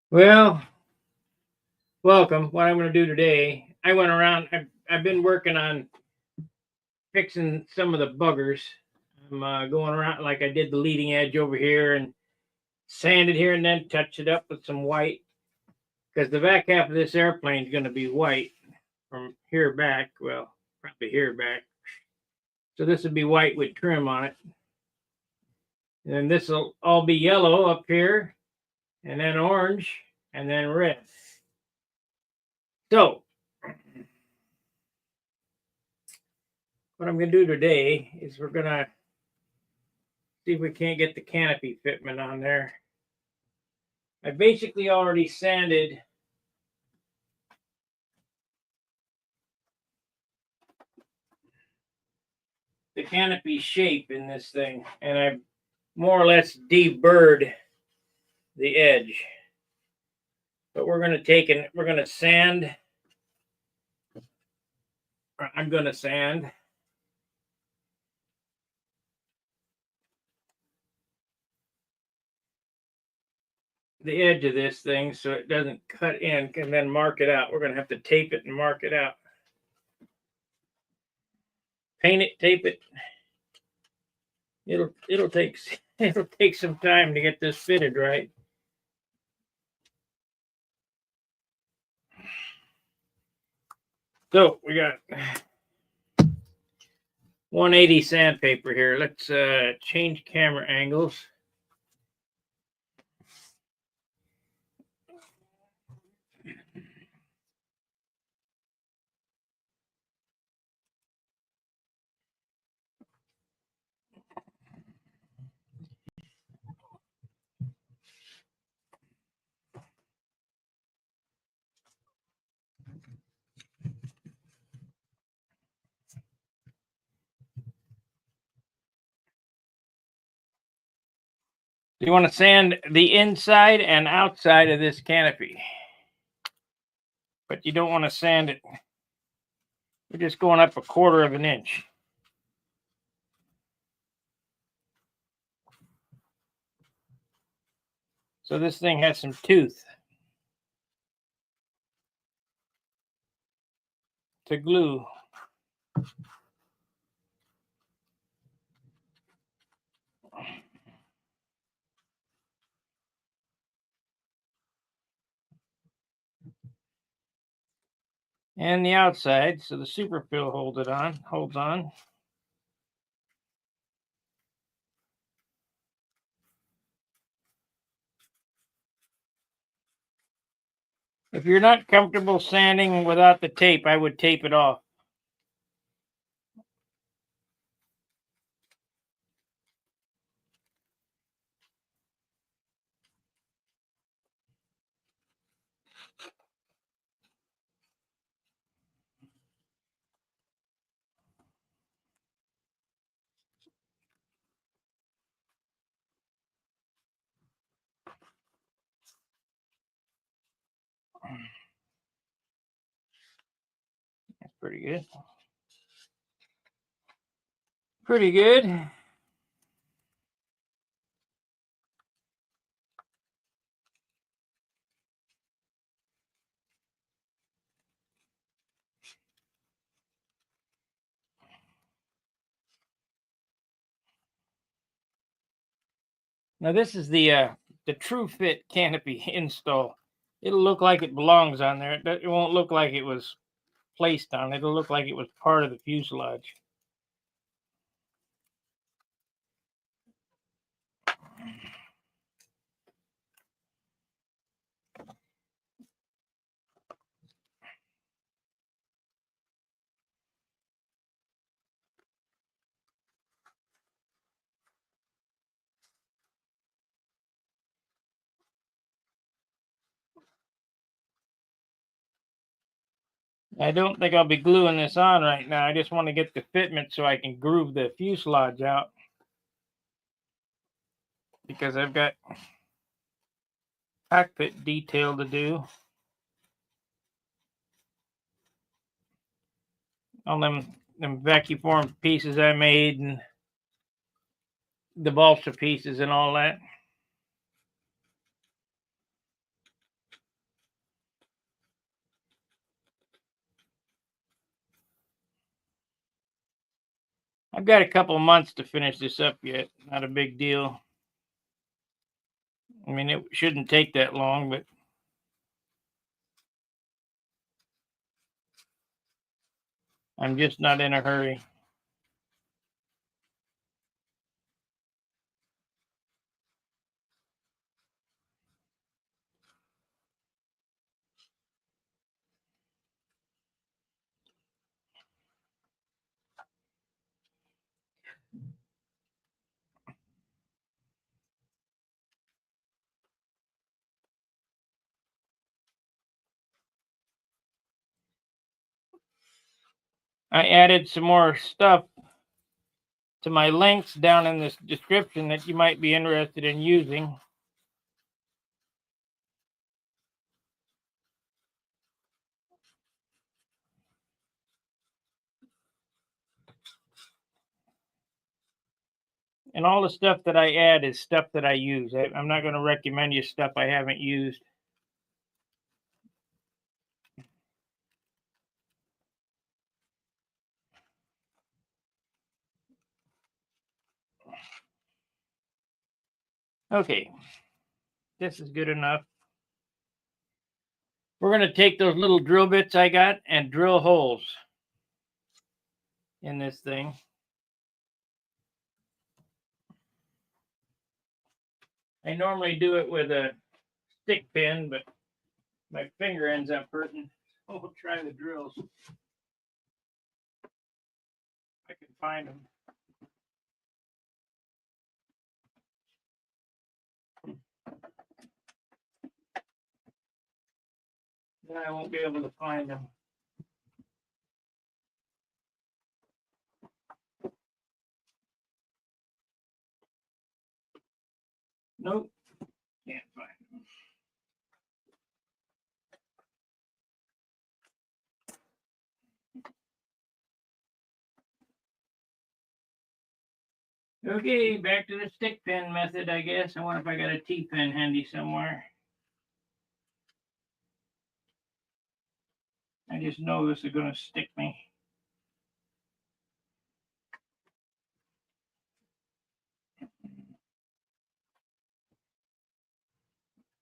Well, welcome. What I'm going to do today, I went around, I've been working on fixing some of the buggers. I'm going around like I did the leading edge over here and sand it here and then touch it up with some white because the back half of this airplane is going to be white from here back. Well, probably here back. So this will be white with trim on it. And then this will all be yellow up here and then orange and then red. So what I'm going to do today is we're going to see if we can't get the canopy fitment on there. I basically already sanded the canopy shape in this thing, and I more or less deburred the edge. But we're going to take and we're going to sand. I'm going to sand the edge of this thing so it doesn't cut in, and then mark it out. We're going to have to tape it and mark it out. Paint it, tape it. It'll take some time to get this fitted right. So we got 180 sandpaper here. Let's change camera angles. You want to sand the inside and outside of this canopy, but you don't want to sand it. We're just going up 1/4 of an inch. So this thing has some tooth to glue. And the outside, so the super fill holds on. If you're not comfortable sanding without the tape, I would tape it off. That's pretty good. Pretty good. Now this is the True Fit canopy install. It'll look like it belongs on there. It won't look like it was placed on. It'll look like it was part of the fuselage. I don't think I'll be gluing this on right now. I just want to get the fitment so I can groove the fuselage out, because I've got cockpit detail to do on them vacuum form pieces I made and the balsa pieces and all that. I've got a couple of months to finish this up yet. Not a big deal. I mean, it shouldn't take that long, but I'm just not in a hurry. I added some more stuff to my links down in this description that you might be interested in using. And all the stuff that I add is stuff that I use. I'm not going to recommend you stuff I haven't used. Okay, this is good enough. We're going to take those little drill bits I got and drill holes in this thing. I normally do it with a stick pin, but my finger ends up hurting. So we'll try the drills. I can find them. Then I won't be able to find them. Nope, can't find them. Okay, back to the stick pin method, I guess. I wonder if I got a T-pin handy somewhere. I just know this is going to stick me.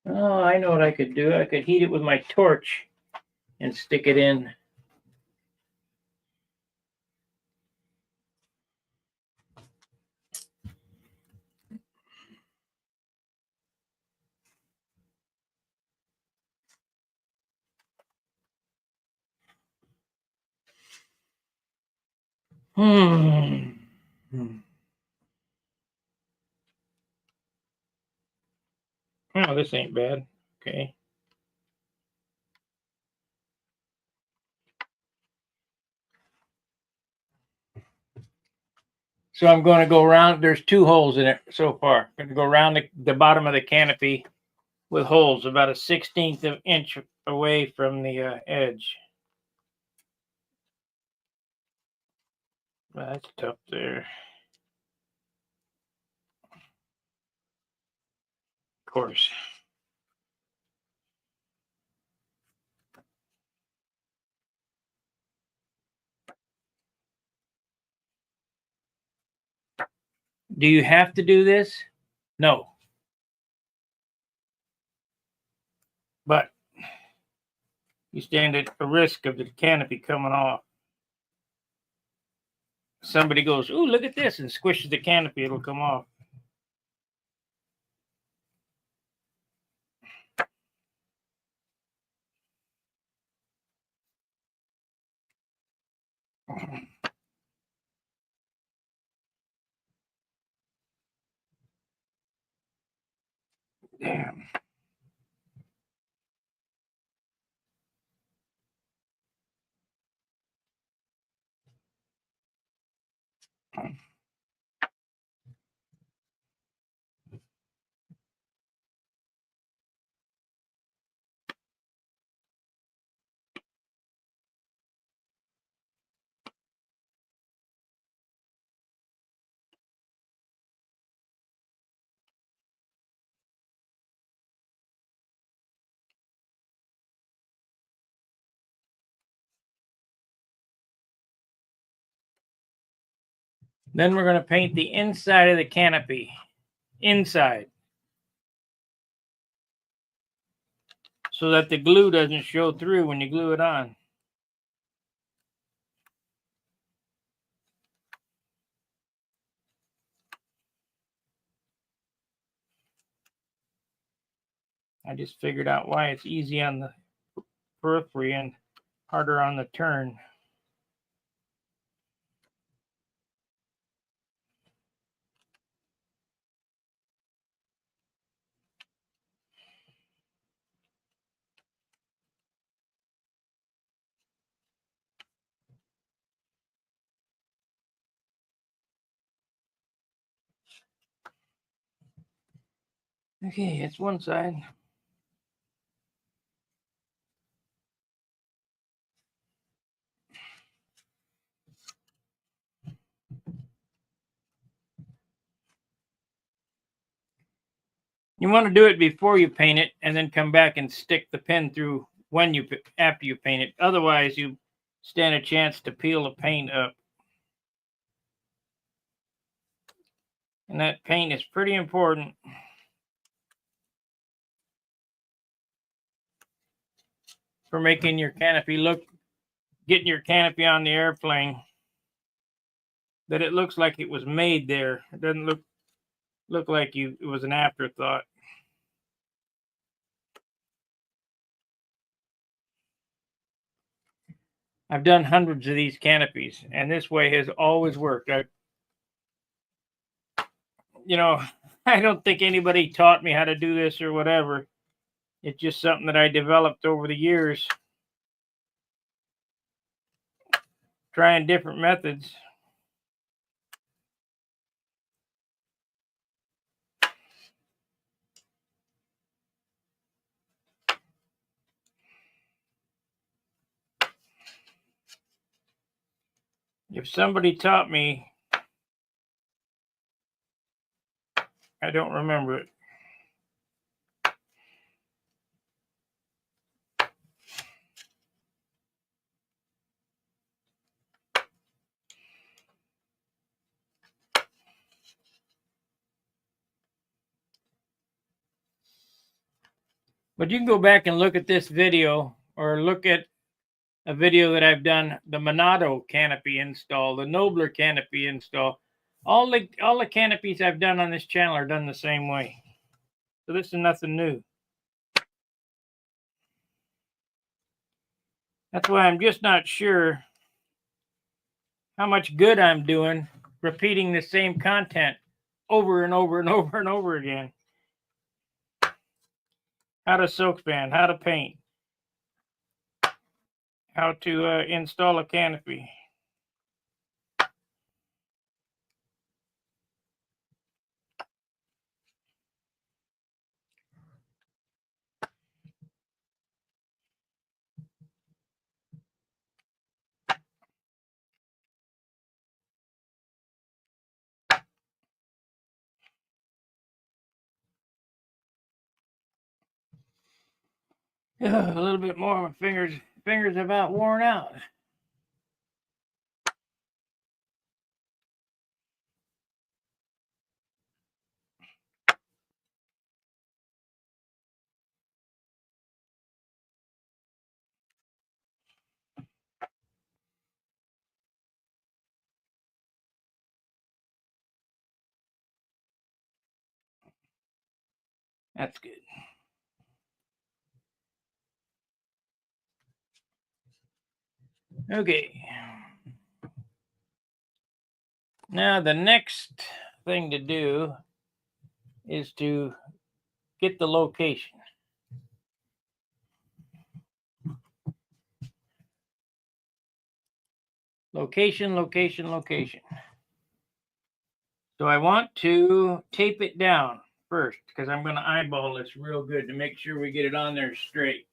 Oh, I know what I could do. I could heat it with my torch and stick it in. Hmm. Oh, this ain't bad. Okay. So I'm going to go around. There's 2 holes in it so far. I'm going to go around the bottom of the canopy with holes about a 1/16 of an inch away from the edge. Well, that's tough there. Of course. Do you have to do this? No. But you stand at a risk of the canopy coming off. Somebody goes, "Ooh, look at this," and squishes the canopy, it'll come off. Damn. Then we're going to paint the inside of the canopy. Inside. So that the glue doesn't show through when you glue it on. I just figured out why it's easy on the periphery and harder on the turn. Okay, it's one side. You want to do it before you paint it and then come back and stick the pen through after you paint it. Otherwise, you stand a chance to peel the paint up. And that paint is pretty important. For making your canopy getting your canopy on the airplane, that it looks like it was made there. It doesn't look like it was an afterthought. I've done hundreds of these canopies, and this way has always worked. I don't think anybody taught me how to do this or whatever. It's just something that I developed over the years, trying different methods. If somebody taught me, I don't remember it. But you can go back and look at this video or look at a video that I've done, the Monado canopy install, the Nobler canopy install. All the canopies I've done on this channel are done the same way. So this is nothing new. That's why I'm just not sure how much good I'm doing repeating the same content over and over and over and over again. How to soak span, how to paint, how to install a canopy. A little bit more. My fingers about worn out. That's good. Okay. Now the next thing to do is to get the location. Location, location, location. So I want to tape it down first because I'm going to eyeball this real good to make sure we get it on there straight.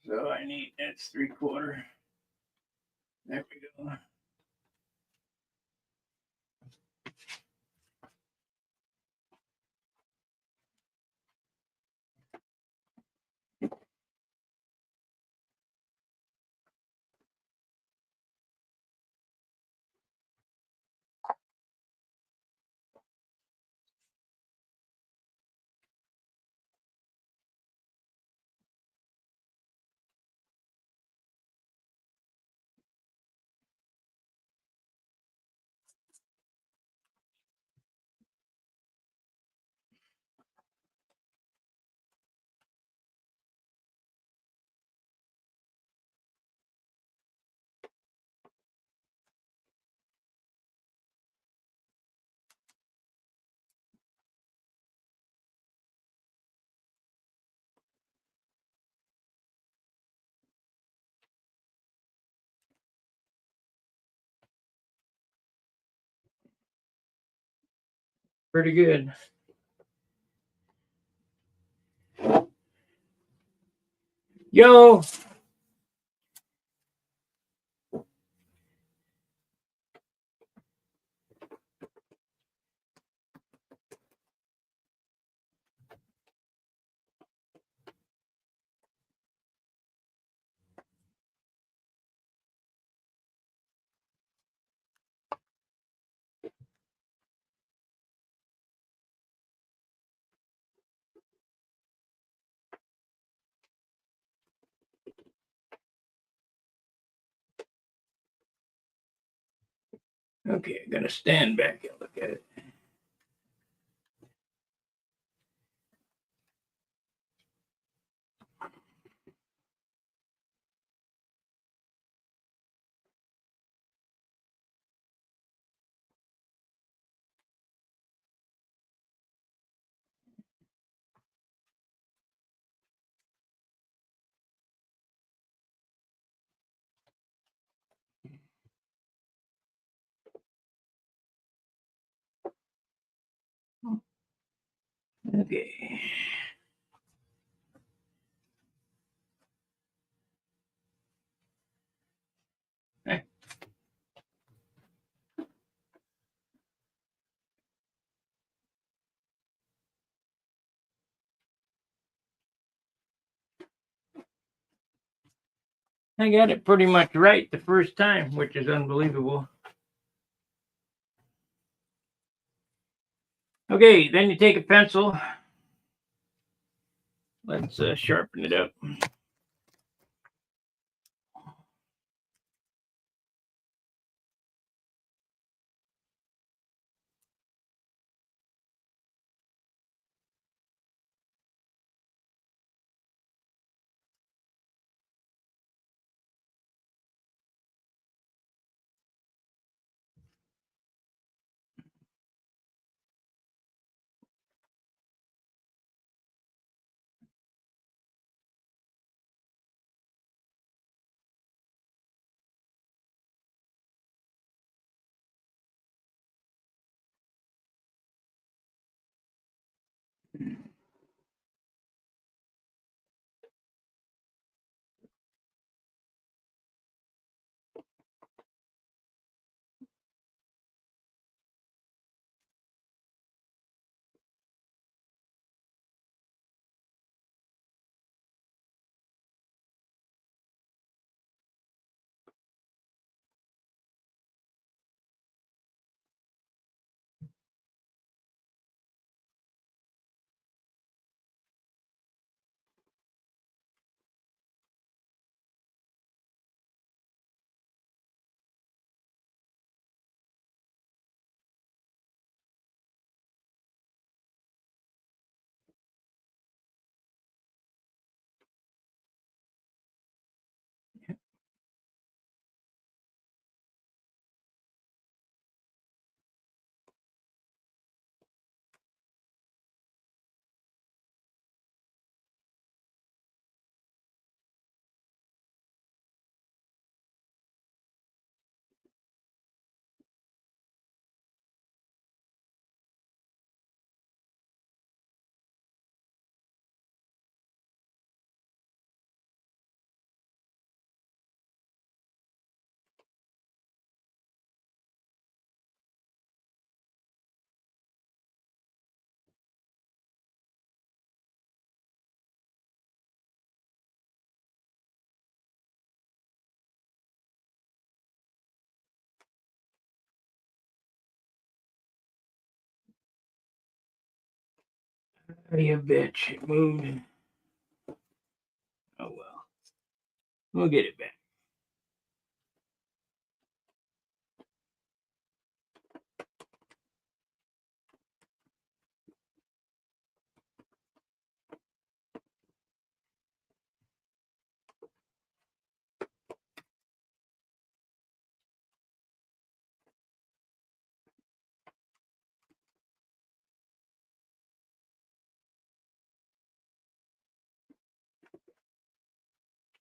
So that's 3/4. There we go. pretty good. Yo. Okay, I'm gonna stand back and look at it. Okay. I got it pretty much right the first time, which is unbelievable. Okay, then you take a pencil. Let's sharpen it up. You bitch, it moved. Oh well, we'll get it back.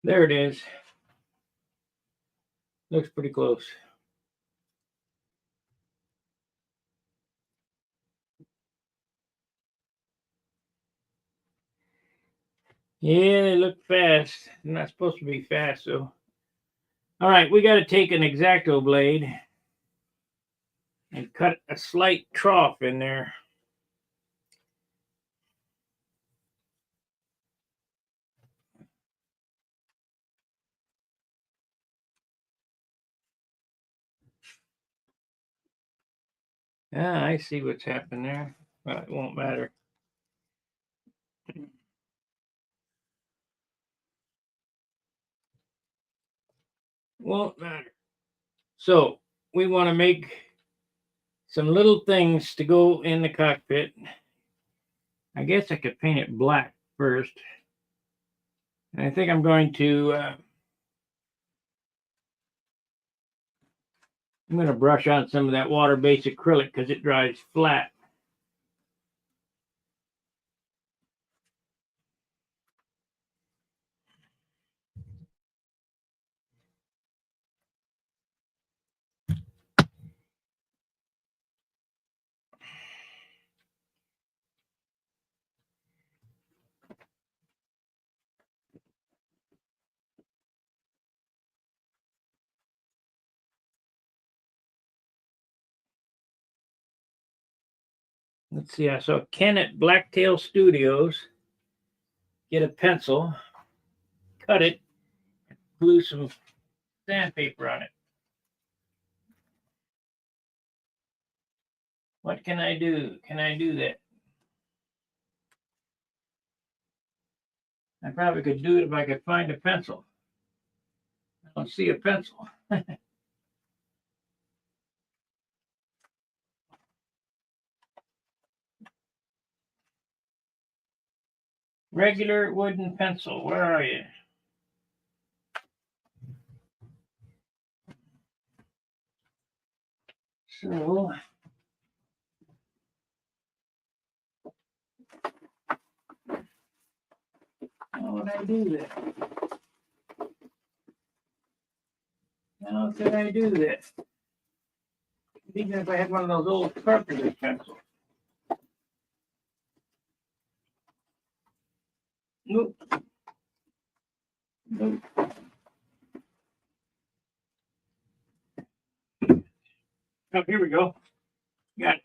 There it is. Looks pretty close. Yeah, they look fast. They're not supposed to be fast, so. All right, we got to take an X-Acto blade and cut a slight trough in there. Ah, I see what's happened there. Well, it won't matter. Won't matter. So we want to make some little things to go in the cockpit. I guess I could paint it black first. And I think I'm going to brush on some of that water-based acrylic because it dries flat. Let's see. I saw Ken at Blacktail Studios get a pencil, cut it, glue some sandpaper on it. What can I do? Can I do that? I probably could do it if I could find a pencil. I don't see a pencil. Regular wooden pencil. Where are you? So, how would I do that? How could I do that? Even if I had one of those old carpenter pencils. Nope. Nope. Oh, here we go. Got it.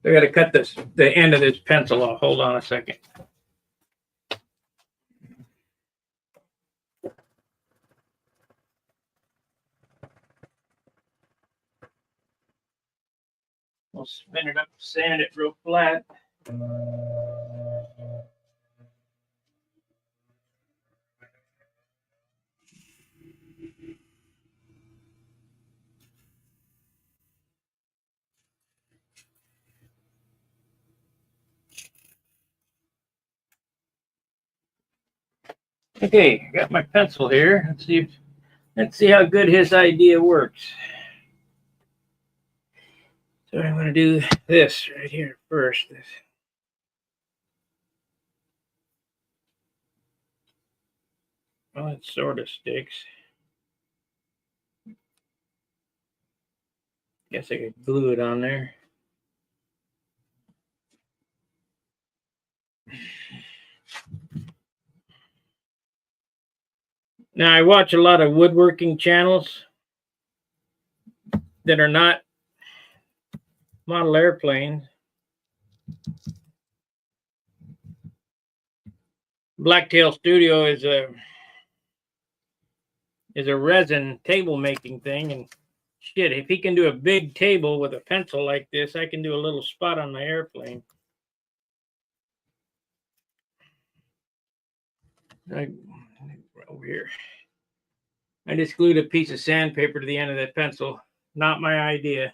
I got to cut the end of this pencil off. Hold on a second. We'll spin it up, sand it real flat. Okay, got my pencil here. Let's see how good his idea works. So I'm going to do this right here first. Well, it sort of sticks. Guess I could glue it on there. Now, I watch a lot of woodworking channels that are not model airplanes. Blacktail Studio is a resin table making thing, and shit, if he can do a big table with a pencil like this, I can do a little spot on my airplane. Over here. I just glued a piece of sandpaper to the end of that pencil. Not my idea.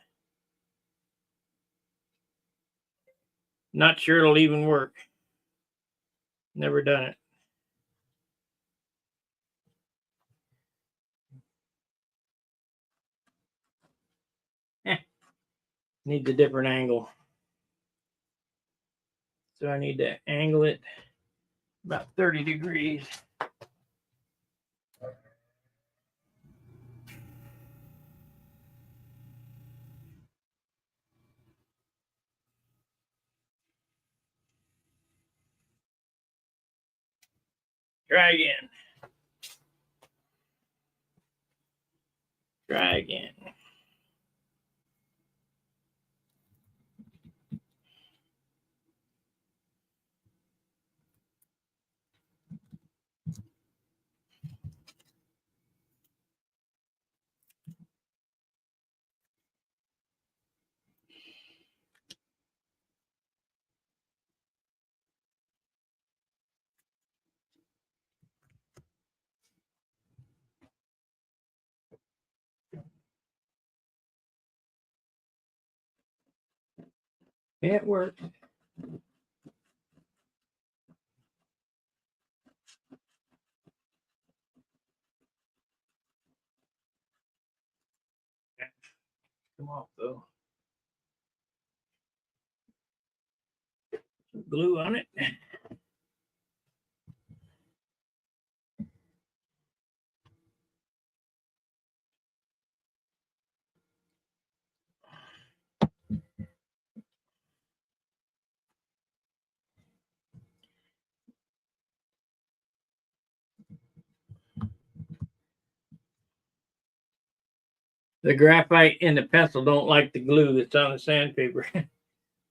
Not sure it'll even work. Never done it. Needs a different angle. So I need to angle it about 30 degrees. Try again. Try again. It worked. Come off though. Some glue on it. The graphite and the pencil don't like the glue that's on the sandpaper,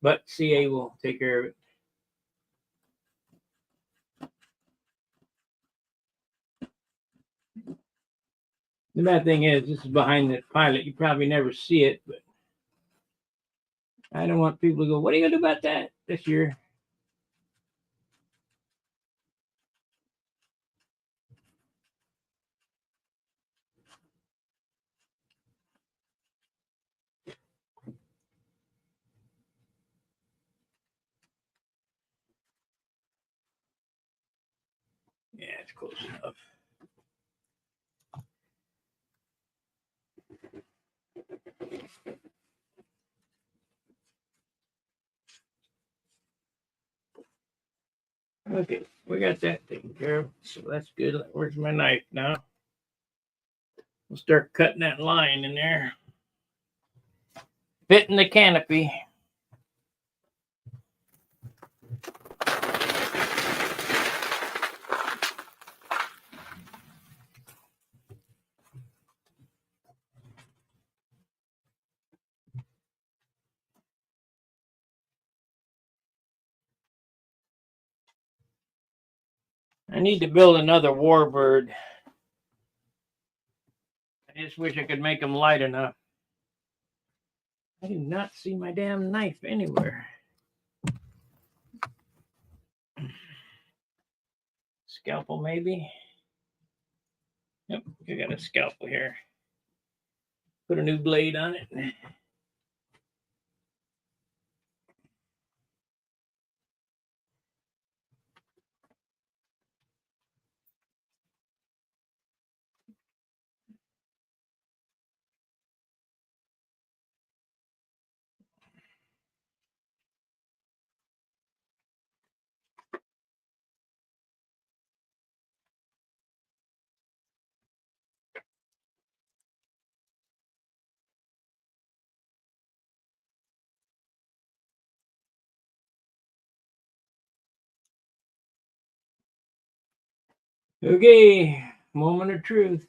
but CA will take care of it. The bad thing is, this is behind the pilot. You probably never see it, but I don't want people to go, what are you going to do about that this year? Yeah, it's close enough. Okay, we got that taken care of, so that's good. Where's my knife now? We'll start cutting that line in there. Fitting the canopy. I need to build another warbird. I just wish I could make them light enough. I do not see my damn knife anywhere. Scalpel, maybe? Yep, I got a scalpel here. Put a new blade on it. Okay, moment of truth.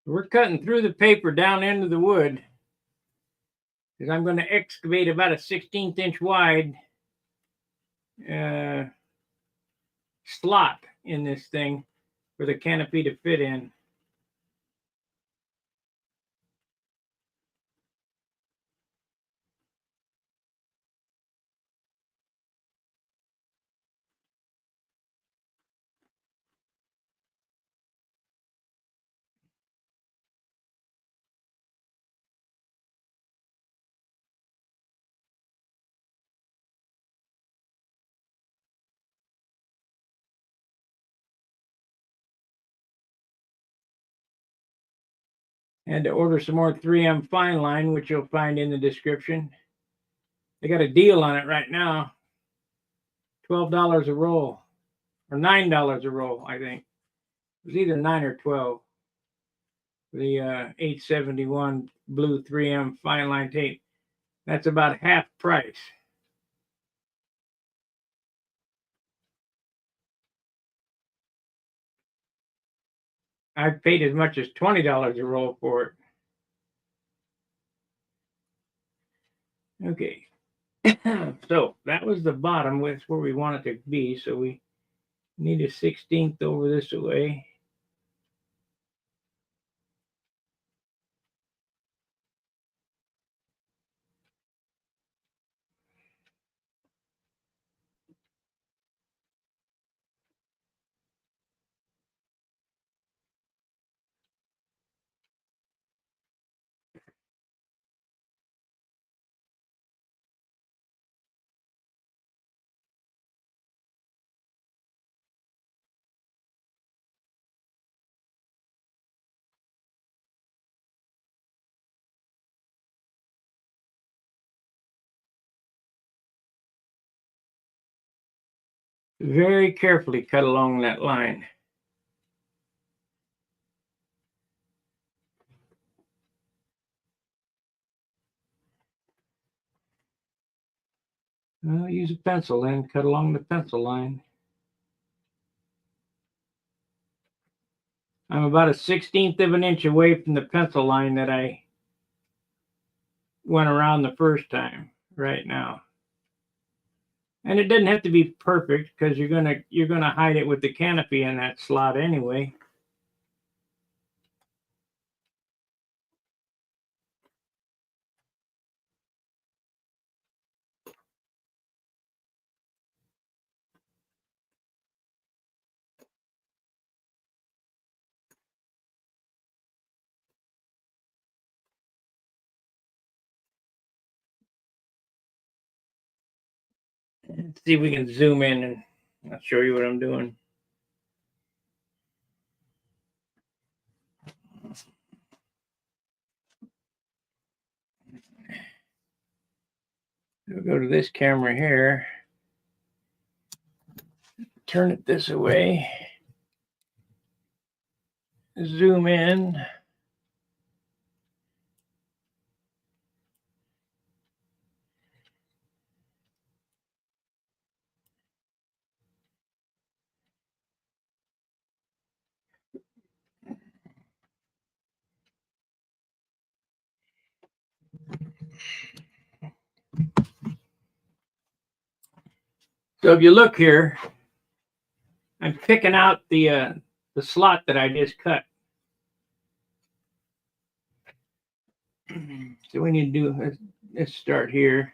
We're cutting through the paper down into the wood because I'm going to excavate about a 16th inch wide slot in this thing for the canopy to fit in. Had to order some more 3M fine line, which you'll find in the description. They got a deal on it right now. $12 a roll, or $9 a roll, I think. It was either 9 or 12. The 871 blue 3M fine line tape. That's about half price. I've paid as much as $20 a roll for it. Okay. So that was the bottom, which is where we want it to be. So we need a 16th over this way. Very carefully cut along that line. Well, use a pencil then, cut along the pencil line. I'm about a 16th of an inch away from the pencil line that I went around the first time right now. And it doesn't have to be perfect because you're gonna hide it with the canopy in that slot anyway. Let's see if we can zoom in and I'll show you what I'm doing. We'll go to this camera here. Turn it this way. Zoom in. So if you look here, I'm picking out the slot that I just cut. So we need to do, let's start here.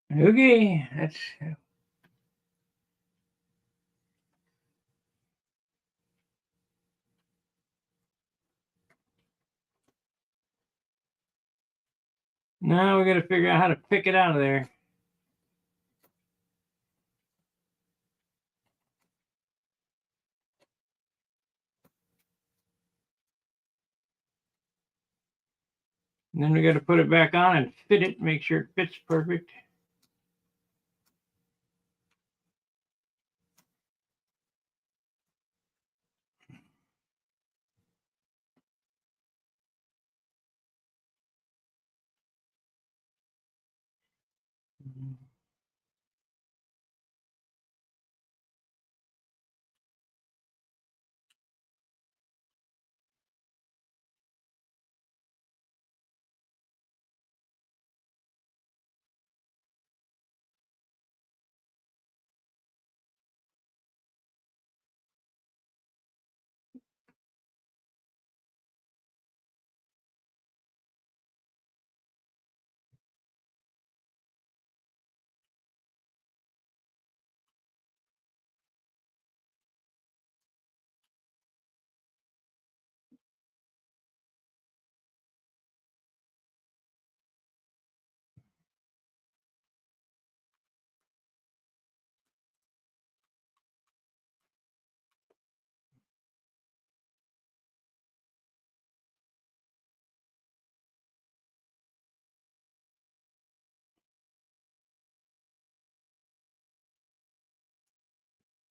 Okay, that's now we got to figure out how to pick it out of there. And then we got to put it back on and fit it, make sure it fits perfect.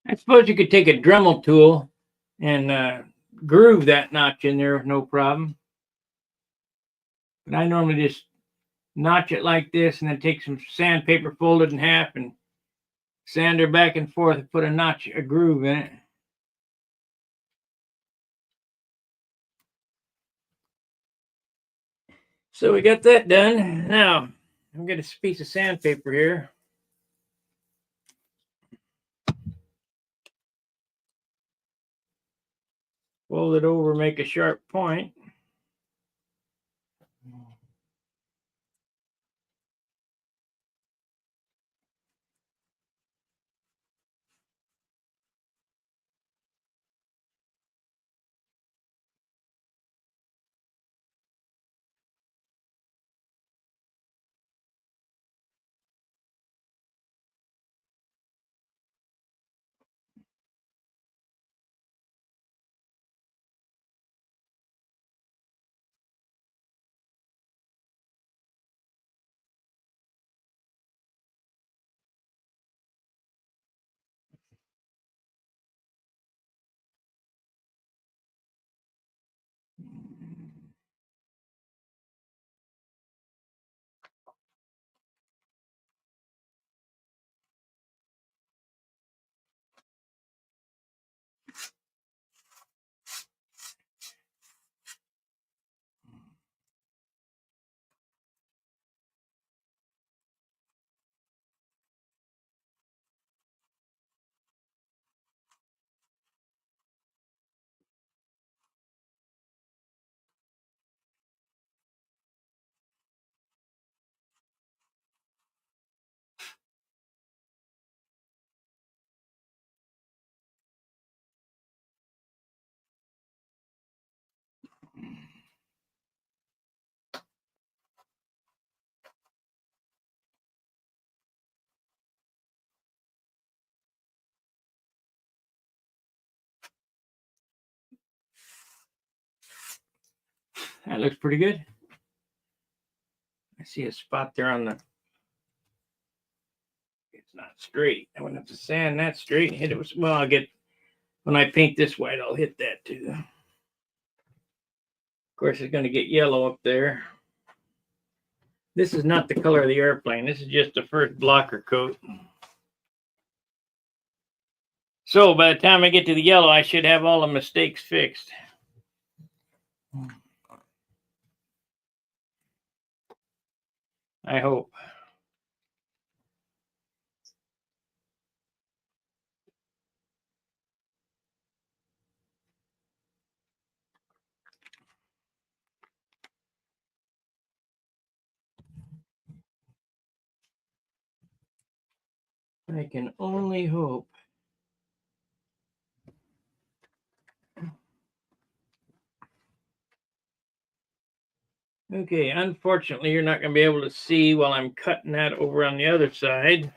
I suppose you could take a Dremel tool and groove that notch in there with no problem. But I normally just notch it like this and then take some sandpaper, fold it in half, and sand her back and forth and put a groove in it. So we got that done. Now, I'm going to piece of sandpaper here. Fold it over, make a sharp point. That looks pretty good. I see a spot there on the. It's not straight. I wouldn't have to sand that straight and hit it with. Well, I'll get. When I paint this white, I'll hit that too. Of course, it's going to get yellow up there. This is not the color of the airplane. This is just the first blocker coat. So by the time I get to the yellow, I should have all the mistakes fixed. I hope. I can only hope. Okay, unfortunately, you're not going to be able to see while I'm cutting that over on the other side.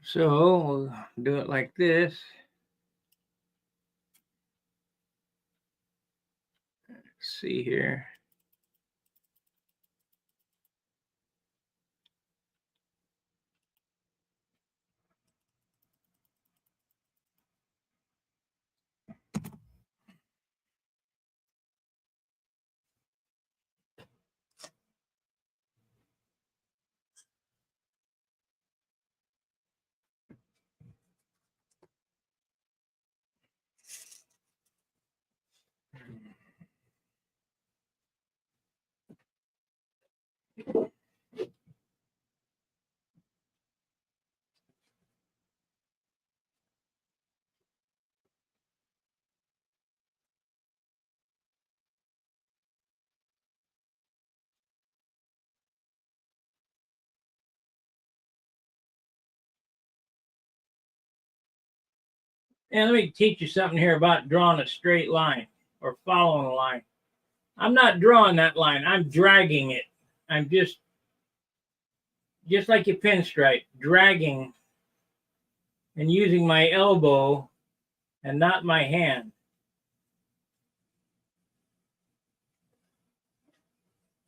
So we'll do it like this. Let's see here. And let me teach you something here about drawing a straight line or following a line. I'm not drawing that line. I'm dragging it. I'm just like a pinstripe, dragging and using my elbow and not my hand.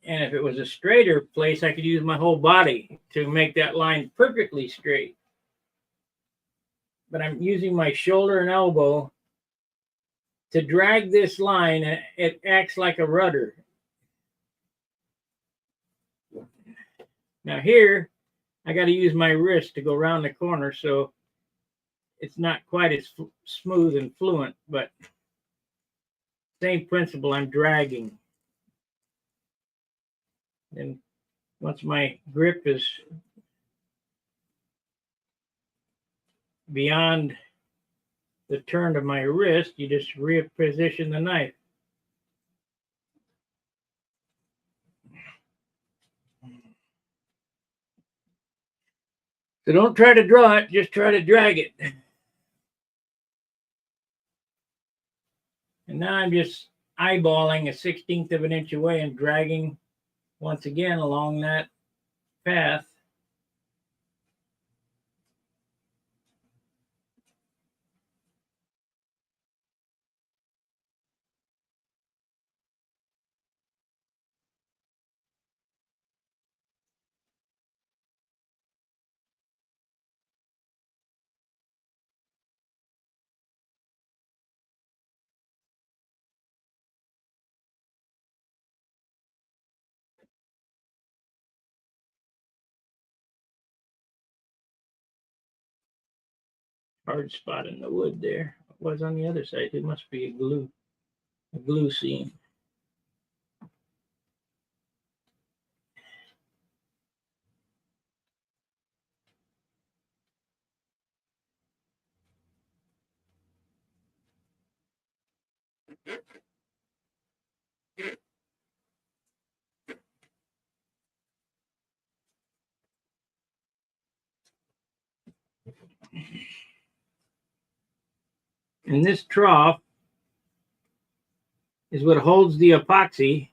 And if it was a straighter place, I could use my whole body to make that line perfectly straight. But I'm using my shoulder and elbow to drag this line, and it acts like a rudder. Now here, I got to use my wrist to go around the corner, so it's not quite as smooth and fluent, but same principle, I'm dragging. And once my grip is beyond the turn of my wrist, you just reposition the knife. So don't try to draw it, just try to drag it. And now I'm just eyeballing a 1/16 of an inch away and dragging once again along that path. Hard spot in the wood there. It was on the other side. It must be a glue seam. And this trough is what holds the epoxy.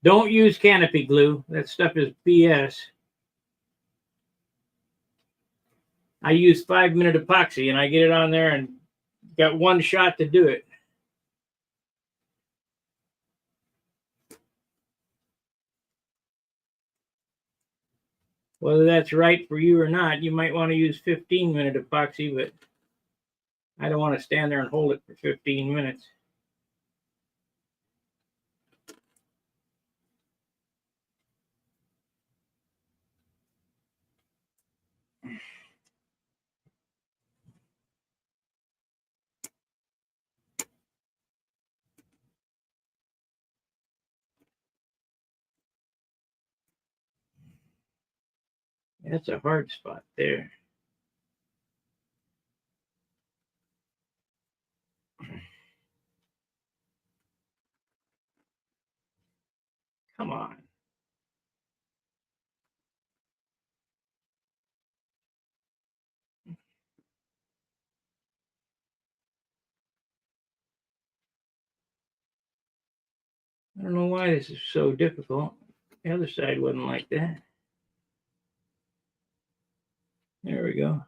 Don't use canopy glue. That stuff is BS. I use 5-minute epoxy, and I get it on there and got one shot to do it. Whether that's right for you or not, you might want to use 15-minute epoxy, but I don't want to stand there and hold it for 15 minutes. That's a hard spot there. Come on. I don't know why this is so difficult. The other side wasn't like that. There we go.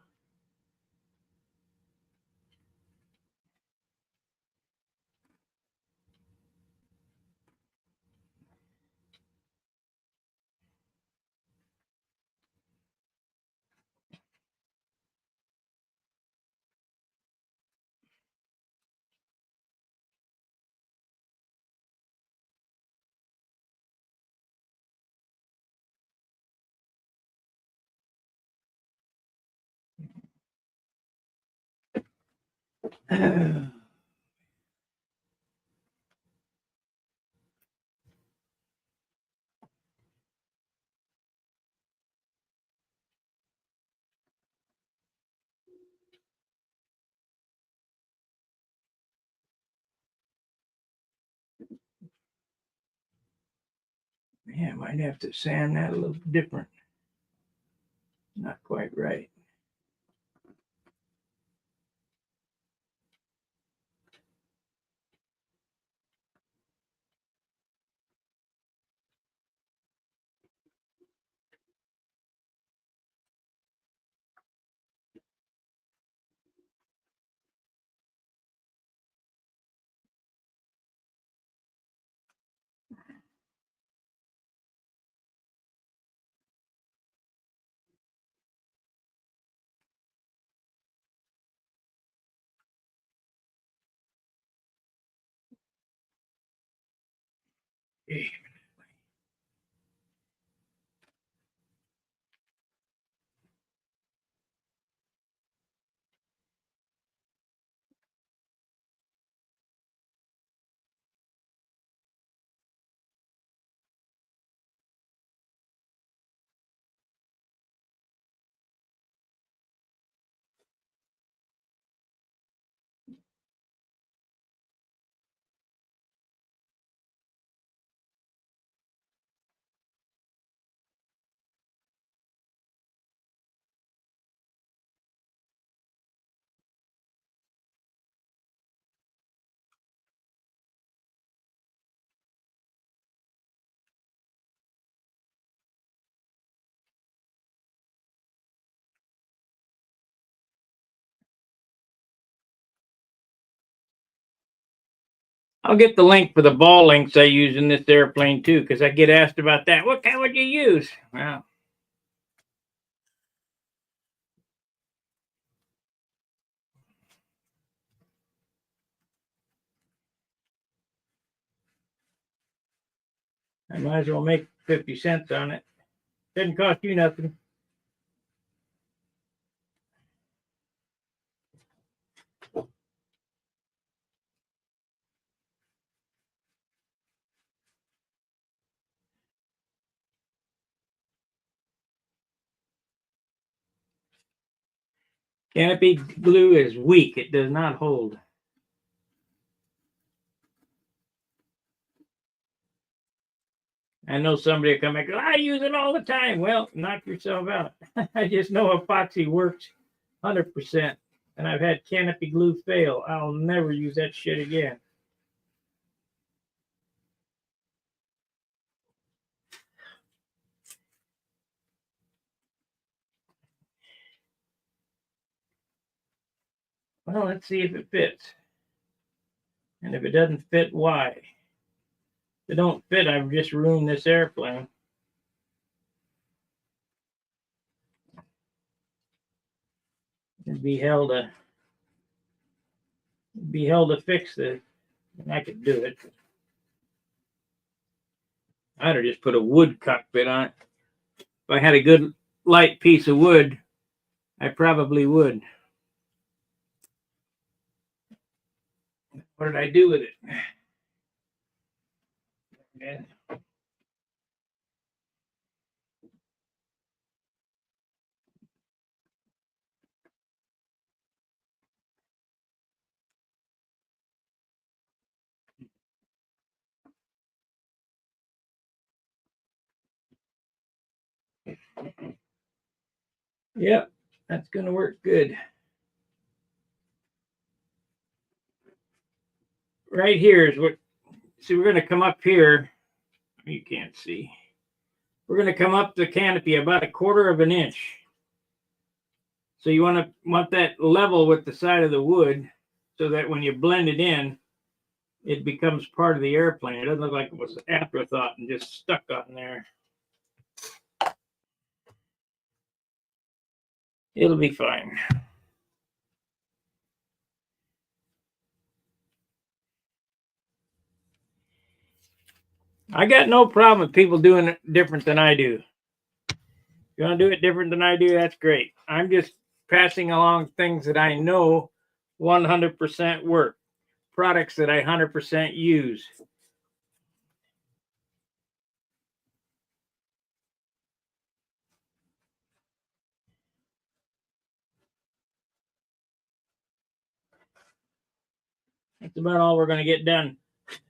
Yeah, might have to sand that a little different. Not quite right. Okay. I'll get the link for the ball links I use in this airplane too, because I get asked about that. What kind would you use? Well, I might as well make 50 cents on it. Doesn't cost you nothing. Canopy glue is weak. It does not hold. I know somebody will come back, I use it all the time. Well, knock yourself out. I just know epoxy works 100%. And I've had canopy glue fail. I'll never use that shit again. Well, let's see if it fits. And if it doesn't fit, why? If it don't fit, I've just ruined this airplane. It'd be hell to fix this. And I could do it. I'd have just put a wood cockpit on it. If I had a good light piece of wood, I probably would. What did I do with it? Yeah. Yep, that's going to work good. Right here is what, see, we're going to come up here. You can't see. We're going to come up the canopy about 1/4 of an inch. So you want that level with the side of the wood so that when you blend it in, it becomes part of the airplane. It doesn't look like it was an afterthought and just stuck on there. It'll be fine. I got no problem with people doing it different than I do. If you want to do it different than I do, that's great. I'm just passing along things that I know 100% work. Products that I 100% use. That's about all we're going to get done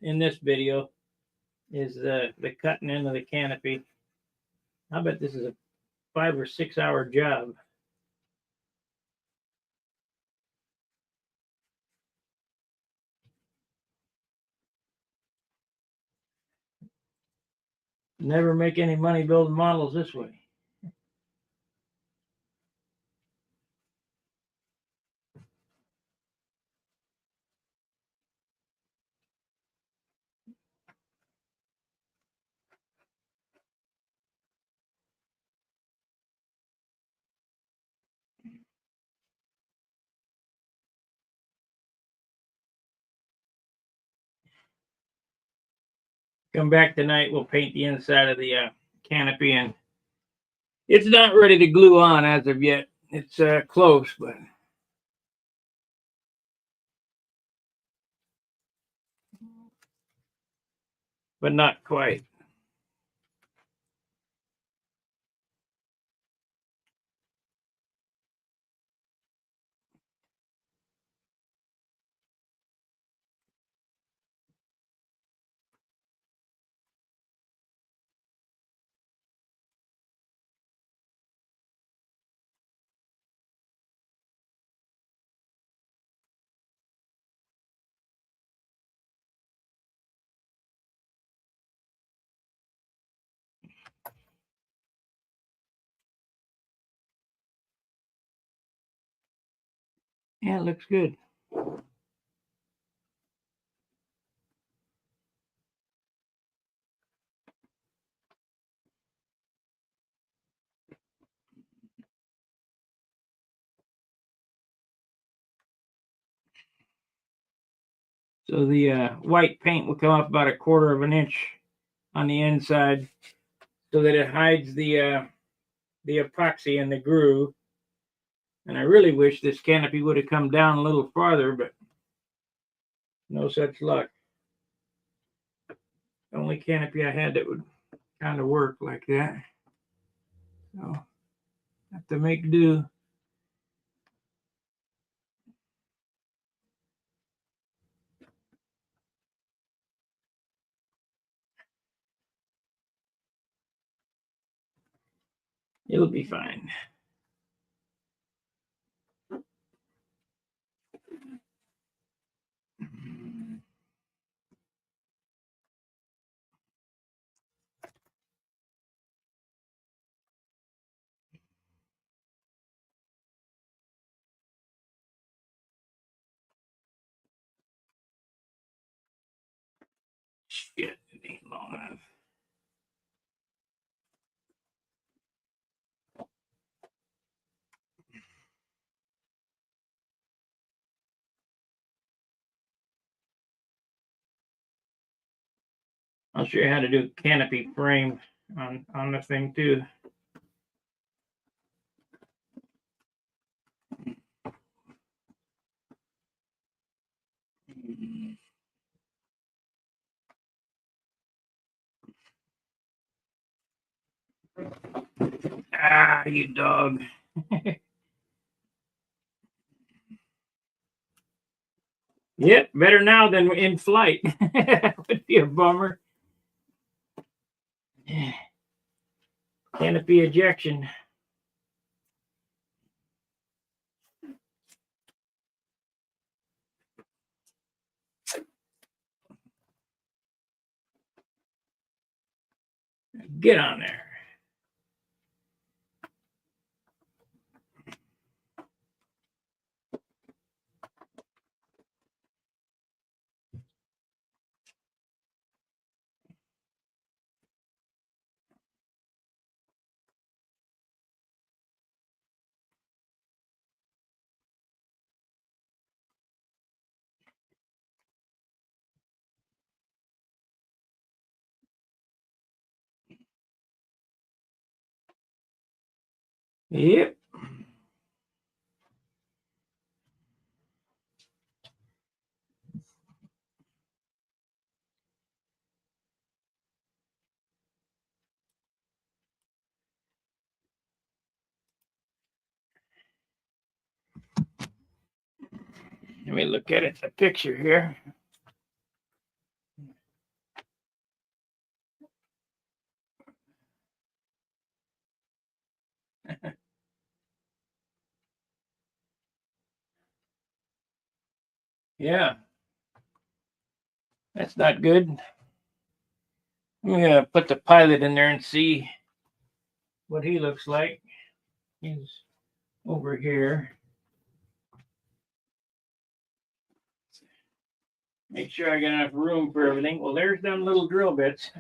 in this video is the cutting into the canopy. I bet this is a 5 or 6 hour job. Never make any money building models this way. Come back tonight, we'll paint the inside of the canopy, and it's not ready to glue on as of yet. It's close, but not quite. Yeah, it looks good. So the white paint will come up about 1/4 of an inch on the inside so that it hides the epoxy in the groove. And I really wish this canopy would have come down a little farther, but no such luck. The only canopy I had that would kind of work like that. So have to make do. It'll be fine. Shit, it ain't long enough. I'll show you how to do canopy frame on the thing too. Ah, you dog. Yep, better now than in flight. That would be a bummer. Canopy ejection. Get on there. Yep. Let me look at it, the picture here. Yeah, that's not good. I'm gonna put the pilot in there and see what he looks like. He's over here. Make sure I got enough room for everything. Well, there's them little drill bits.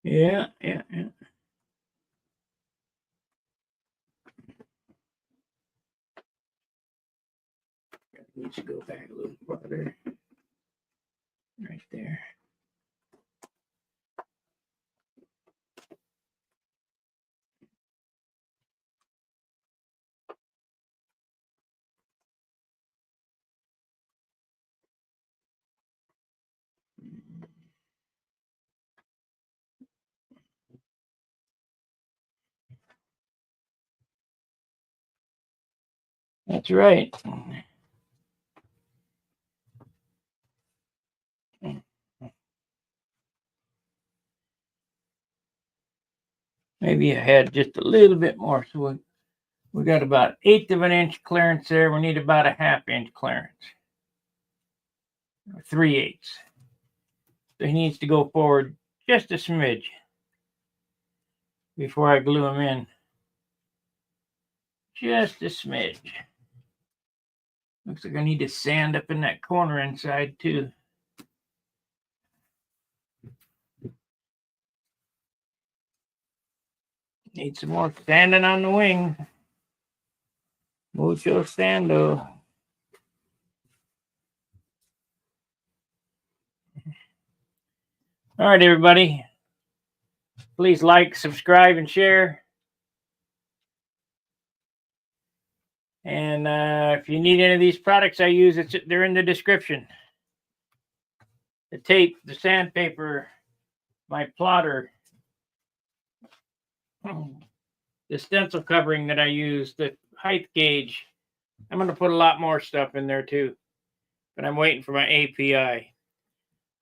Yeah. Needs to go back a little farther. Right there. That's right. Maybe I had just a little bit more. So we got about 1/8 of an inch clearance there. We need about a 1/2 inch clearance. 3/8. So he needs to go forward just a smidge before I glue him in. Just a smidge. Looks like I need to sand up in that corner inside too. Need some more sanding on the wing. Mucho sando. All right, everybody. Please like, subscribe, and share. And if you need any of these products I use, they're in the description. The tape, the sandpaper, my plotter, the stencil covering that I use, the height gauge. I'm going to put a lot more stuff in there too, but I'm waiting for my API.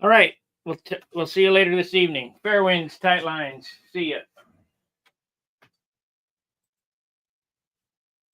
All right, we'll see you later this evening. Fair winds, tight lines. See ya.